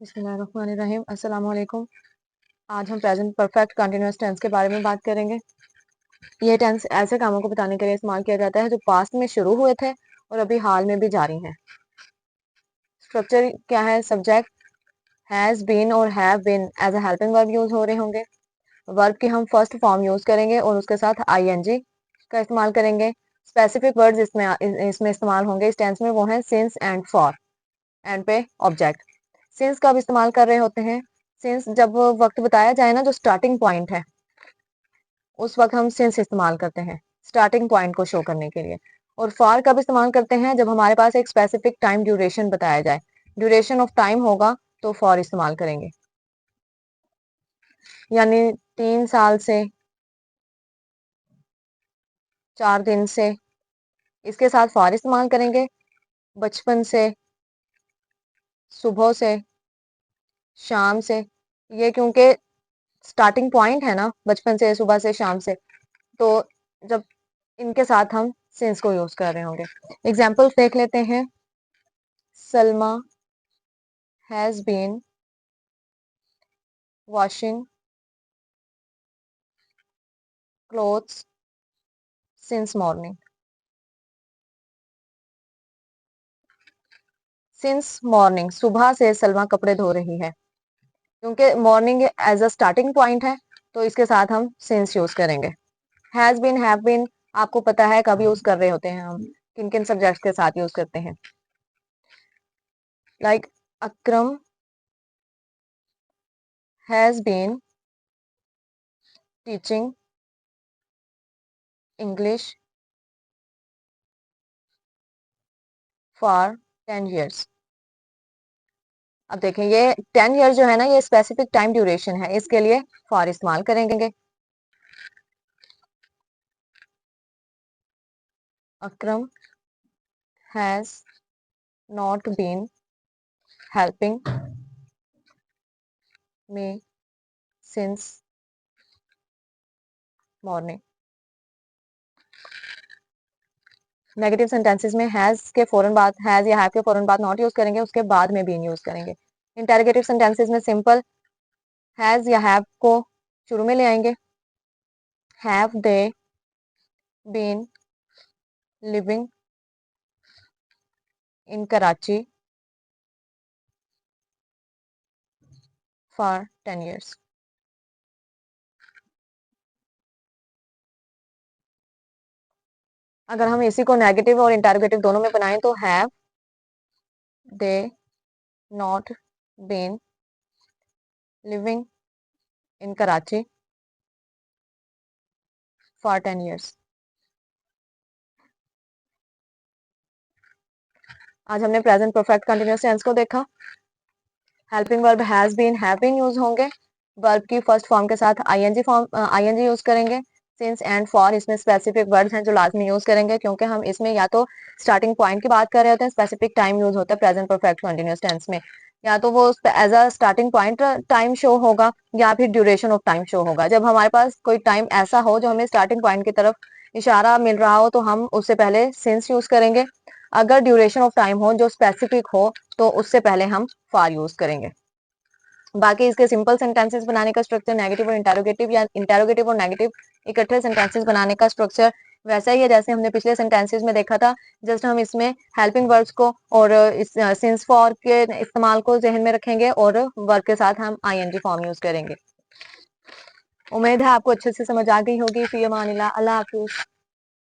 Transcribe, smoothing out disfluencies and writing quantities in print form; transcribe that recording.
बिस्मिल्लाहिर्रहमानिर्रहीम। अस्सलाम वालेकुम। आज हम प्रेजेंट परफेक्ट कंटिन्यूअस टेंस के बारे में बात करेंगे। ये टेंस ऐसे कामों को बताने के लिए इस्तेमाल किया जाता है जो पास्ट में शुरू हुए थे और अभी हाल में भी जारी हैं। स्ट्रक्चर क्या है? सब्जेक्ट हैज बीन और have been as a helping verb use हो रहे होंगे। वर्ब की हम फर्स्ट फॉर्म यूज करेंगे और उसके साथ आईएनजी का इस्तेमाल करेंगे। स्पेसिफिक वर्ड्स इसमें इस्तेमाल होंगे इस टेंस में, वो हैं सिंस एंड फॉर। एंड पे ऑब्जेक्ट। सिंस कब इस्तेमाल कर रहे होते हैं? सिंस जब वक्त बताया जाए ना, जो स्टार्टिंग पॉइंट है, उस वक्त हम सिंस इस्तेमाल करते हैं स्टार्टिंग पॉइंट को शो करने के लिए। और फॉर कब इस्तेमाल करते हैं? जब हमारे पास एक स्पेसिफिक टाइम ड्यूरेशन बताया जाए, ड्यूरेशन ऑफ टाइम होगा तो फॉर इस्तेमाल करेंगे। यानी 3 साल से, 4 दिन से, इसके साथ फॉर इस्तेमाल करेंगे। बचपन से, सुबह से, शाम से, ये क्योंकि स्टार्टिंग पॉइंट है ना, बचपन से, सुबह से, शाम से, तो जब इनके साथ हम सिंस को यूज कर रहे होंगे। एग्जाम्पल्स देख लेते हैं। Salma has been washing clothes since morning. Since morning, सुबह से सलमा कपड़े धो रही है। क्योंकि morning as a starting point है तो इसके साथ हम सिंस यूज करेंगे। हैज बीन, हैव बीन, आपको पता है कब यूज कर रहे होते हैं हम, किन किन सब्जेक्ट्स के साथ यूज करते हैं। Like Akram has been teaching English for 10 years। अब देखें, ये 10 years जो है ना, ये स्पेसिफिक टाइम ड्यूरेशन है, इसके लिए फॉर इस्तेमाल करेंगे। Akram has not been helping me since morning. Negative sentences में हैज के फौरन बाद, हैज या हैव के फौरन बाद नॉट यूज करेंगे, उसके बाद में बीन यूज करेंगे। इंटेरोगेटिव सेंटेंसेस में सिंपल हैज या हैव को शुरू में ले आएंगे। Have they been living in Karachi for 10 years। अगर हम इसी को नेगेटिव और इंटेरोगेटिव दोनों में बनाएं तो have they not been living in Karachi for 10 years। आज हमने प्रेजेंट परफेक्ट कंटिन्यूअस टेंस को देखा। Helping verb has been, have been use होंगे। वर्ब की फर्स्ट फॉर्म के साथ आईएनजी यूज करेंगे। सिंस एंड फॉर, इसमें स्पेसिफिक वर्ड्स हैं जो लाजमी यूज करेंगे, क्योंकि हम इसमें या तो स्टार्टिंग पॉइंट की बात कर रहे होते हैं, स्पेसिफिक टाइम यूज होता है प्रेजेंट परफेक्ट कंटिन्यूअस टेंस में, या तो वो as a starting point time show होगा या फिर ड्यूरेशन ऑफ टाइम शो होगा। जब हमारे पास कोई टाइम ऐसा हो जो हमें स्टार्टिंग पॉइंट की तरफ इशारा मिल रहा हो तो हम उससे पहले सिंस यूज करेंगे। अगर ड्यूरेशन ऑफ टाइम हो जो स्पेसिफिक हो तो उससे पहले हम फॉर यूज करेंगे। बाकी इसके सिंपल सेंटेंसेस बनाने का स्ट्रक्चर नेगेटिव और इंटेरोगेटिव, या इंटेरोगेटिव और नेगेटिव इकट्ठे सेंटेंसेस बनाने का स्ट्रक्चर वैसा ही है जैसे हमने पिछले सेंटेंसेस में देखा था। जस्ट हम इसमें हेल्पिंग वर्ड्स को और इस सिंस फॉर के इस्तेमाल को जहन में रखेंगे और वर्ब के साथ हम आईएनजी फॉर्म यूज करेंगे। उम्मीद है आपको अच्छे से समझ आ गई होगी। फी अमानिल्लाह, अल्लाह हाफिज।